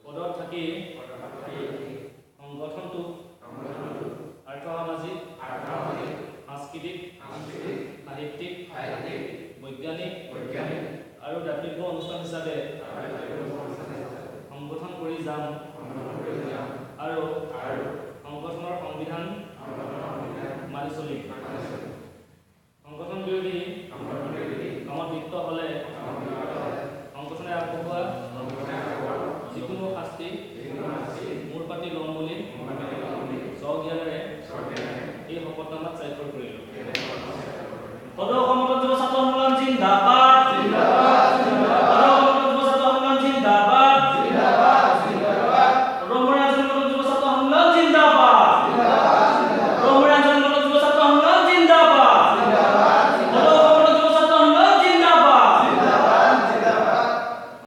পদত থাকি সংগঠনটো আৰ্থ-সামাজিক, সাংস্কৃতিক, সাহিত্যিক, বৈজ্ঞানিক আৰু দাতব্য অনুষ্ঠান হিচাপে সংগঠন কৰি যাম আৰু সংগঠনৰ সংবিধান মানি চলিম। সংগঠন বিৰোধী কামত লিপ্ত হ'লে